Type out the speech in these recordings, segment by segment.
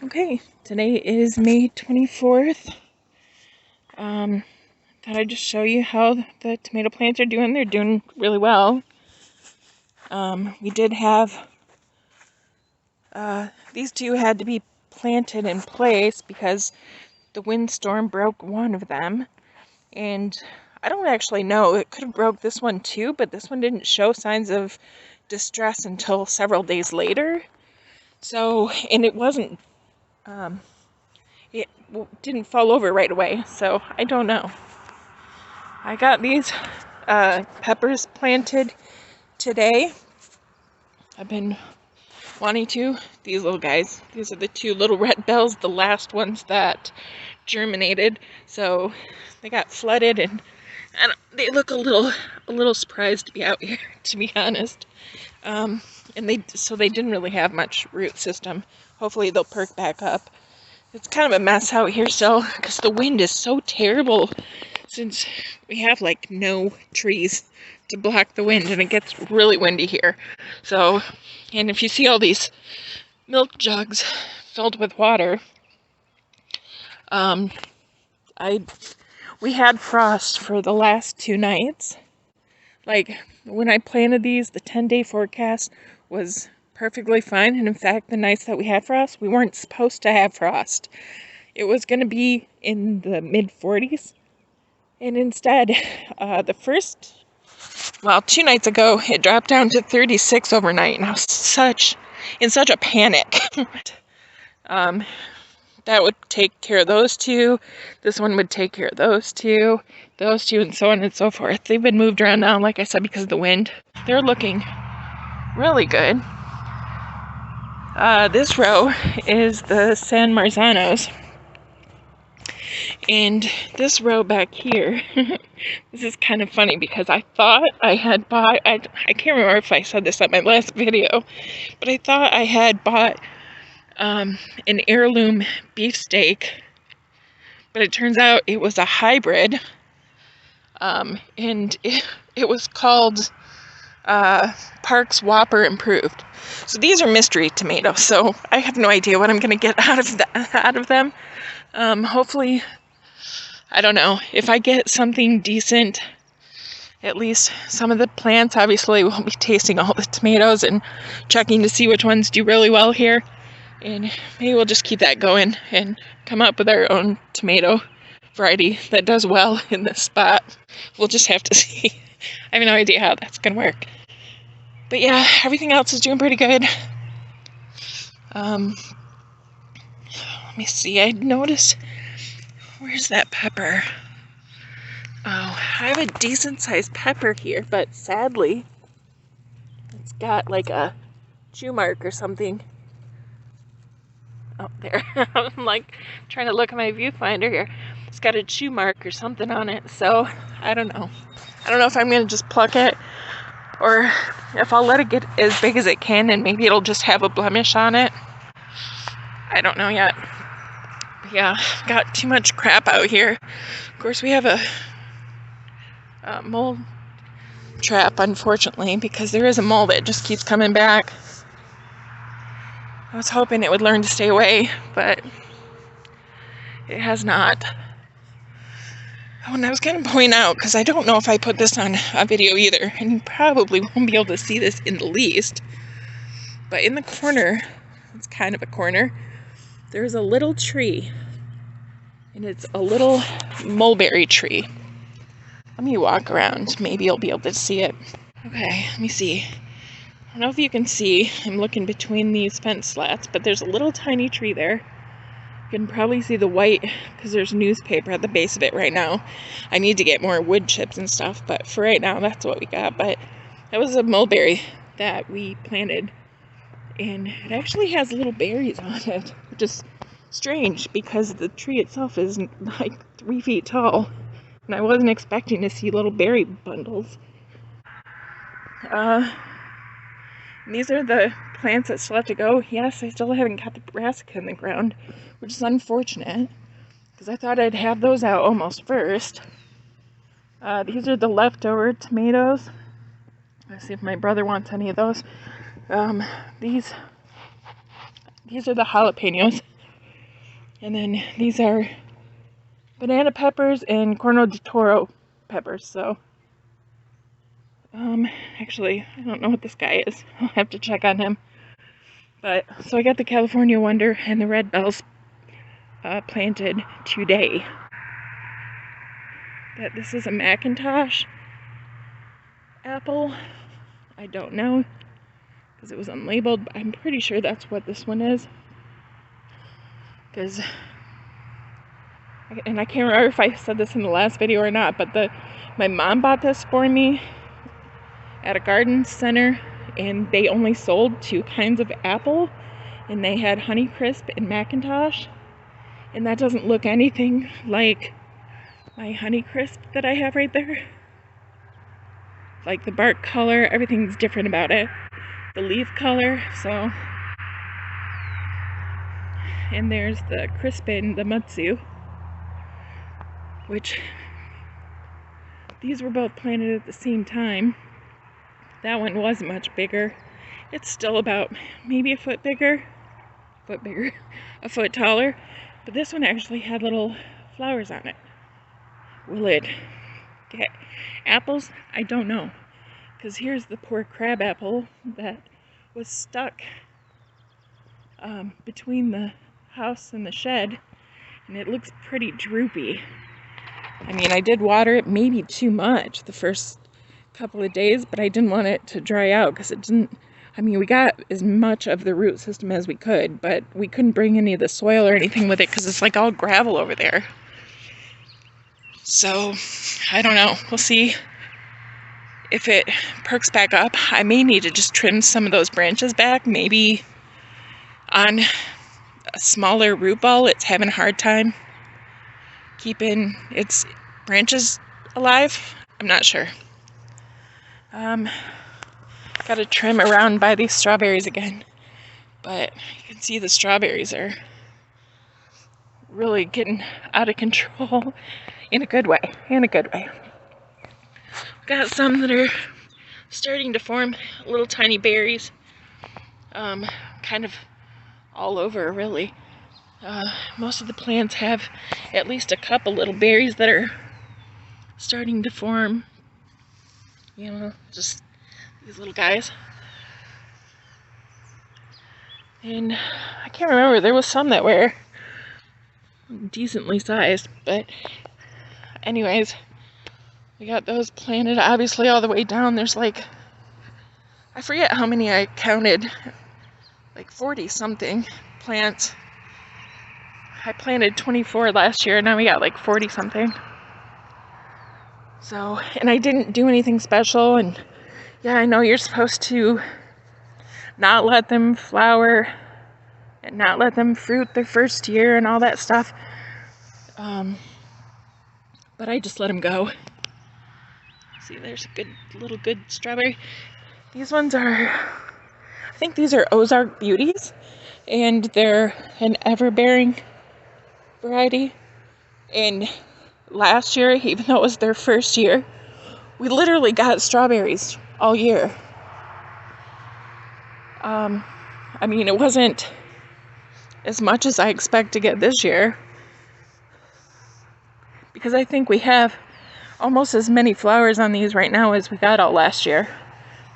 Okay, today is May 24th. Thought I'd just show you how the tomato plants are doing. They're doing really well. We did have, these two had to be planted in place because the windstorm broke one of them. And I don't actually know, it could have broke this one too, but this one didn't show signs of distress until several days later. So, and it wasn't, it didn't fall over right away, so I don't know. I got these peppers planted today. I've been wanting to. These little guys, these are the two little red bells, the last ones that germinated. So they got flooded, and they look a little surprised to be out here, to be honest. And they didn't really have much root system. Hopefully they'll perk back up. It's kind of a mess out here still because the wind is so terrible, since we have like no trees to block the wind, and it gets really windy here. So, and if you see all these milk jugs filled with water, we had frost for the last 2 nights. Like, when I planted these, the 10-day forecast was perfectly fine, and in fact, the nights that we had frost, we weren't supposed to have frost. It was going to be in the mid-40s, and instead, 2 nights ago, it dropped down to 36 overnight, and I was in such a panic. That would take care of those two, this one would take care of those two, and so on and so forth. They've been moved around now, like I said, because of the wind. They're looking really good. This row is the San Marzanos. And this row back here, this is kind of funny because I thought I had bought, I can't remember if I said this at my last video, but I thought I had bought an heirloom beefsteak, but it turns out it was a hybrid, and it was called Parks Whopper Improved. So these are mystery tomatoes, so I have no idea what I'm going to get out of them. Hopefully, I don't know, if I get something decent, at least some of the plants, obviously we'll be tasting all the tomatoes and checking to see which ones do really well here. And maybe we'll just keep that going and come up with our own tomato variety that does well in this spot. We'll just have to see. I have no idea how that's going to work. But yeah, everything else is doing pretty good. Let me see, I noticed, where's that pepper? Oh, I have a decent sized pepper here, but sadly, it's got like a chew mark or something. Oh, there. I'm like trying to look at my viewfinder here. It's got a chew mark or something on it, so I don't know. I don't know if I'm going to just pluck it, or if I'll let it get as big as it can and maybe it'll just have a blemish on it. I don't know yet. But yeah, got too much crap out here. Of course, we have a mole trap, unfortunately, because there is a mole that just keeps coming back. I was hoping it would learn to stay away, but it has not. Oh, and I was going to point out, because I don't know if I put this on a video either, and you probably won't be able to see this in the least, but in the corner, it's kind of a corner, there's a little tree, and it's a little mulberry tree. Let me walk around, maybe you'll be able to see it. Okay, let me see. I don't know if you can see, I'm looking between these fence slats, but there's a little tiny tree there. You can probably see the white, because there's newspaper at the base of it right now. I need to get more wood chips and stuff, but for right now, that's what we got. But that was a mulberry that we planted, and it actually has little berries on it, which is strange, because the tree itself is like 3 feet tall, and I wasn't expecting to see little berry bundles. These are the plants that still have to go. Yes, I still haven't got the brassica in the ground, which is unfortunate, because I thought I'd have those out almost first. These are the leftover tomatoes. Let's see if my brother wants any of those. These are the jalapenos. And then these are banana peppers and Corno de Toro peppers. So, actually, I don't know what this guy is. I'll have to check on him. But, so I got the California Wonder and the red bells planted today. But this is a Macintosh apple. I don't know, because it was unlabeled, but I'm pretty sure that's what this one is. Because, and I can't remember if I said this in the last video or not, but my mom bought this for me at a garden center, and they only sold 2 kinds of apple, and they had Honeycrisp and Macintosh, and that doesn't look anything like my Honeycrisp that I have right there. Like the bark color, everything's different about it. The leaf color, so. And there's the Crispin, the Mutsu, which these were both planted at the same time. That one was much bigger. It's still about maybe a foot taller, but this one actually had little flowers on it. Will it get apples? I don't know, because here's the poor crab apple that was stuck between the house and the shed, and it looks pretty droopy. I mean, I did water it maybe too much the first couple of days, but I didn't want it to dry out because it didn't. I mean, we got as much of the root system as we could, but we couldn't bring any of the soil or anything with it because it's like all gravel over there. So, I don't know. We'll see if it perks back up. I may need to just trim some of those branches back. Maybe on a smaller root ball, it's having a hard time keeping its branches alive. I'm not sure. Gotta trim around by these strawberries again. But you can see the strawberries are really getting out of control in a good way. Got some that are starting to form little tiny berries. Kind of all over, really. Most of the plants have at least a couple little berries that are starting to form. You know, just these little guys. And I can't remember, there was some that were decently sized, but anyways, we got those planted. Obviously all the way down there's like, I forget how many I counted, like 40 something plants. I planted 24 last year, and now we got like 40 something. So, and I didn't do anything special, and yeah, I know you're supposed to not let them flower and not let them fruit their first year and all that stuff. But I just let them go. See, there's a good strawberry. These ones are, I think these are Ozark Beauties, and they're an everbearing variety. And last year, even though it was their first year, we literally got strawberries all year. I mean, it wasn't as much as I expect to get this year, because I think we have almost as many flowers on these right now as we got all last year.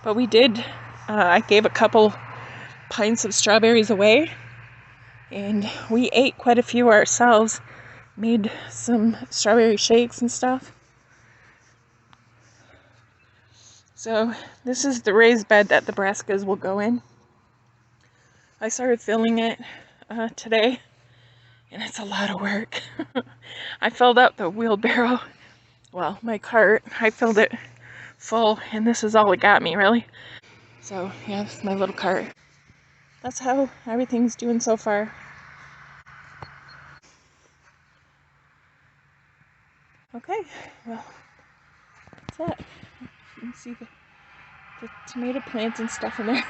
But we did, I gave a couple pints of strawberries away, and we ate quite a few ourselves, made some strawberry shakes and stuff. So this is the raised bed that the brassicas will go in. I started filling it today, and it's a lot of work. I filled up the wheelbarrow, well, my cart, I filled it full, and this is all it got me, really. So yeah, this is my little cart. That's how everything's doing so far. Okay, well, that's it. You can see the tomato plants and stuff in there.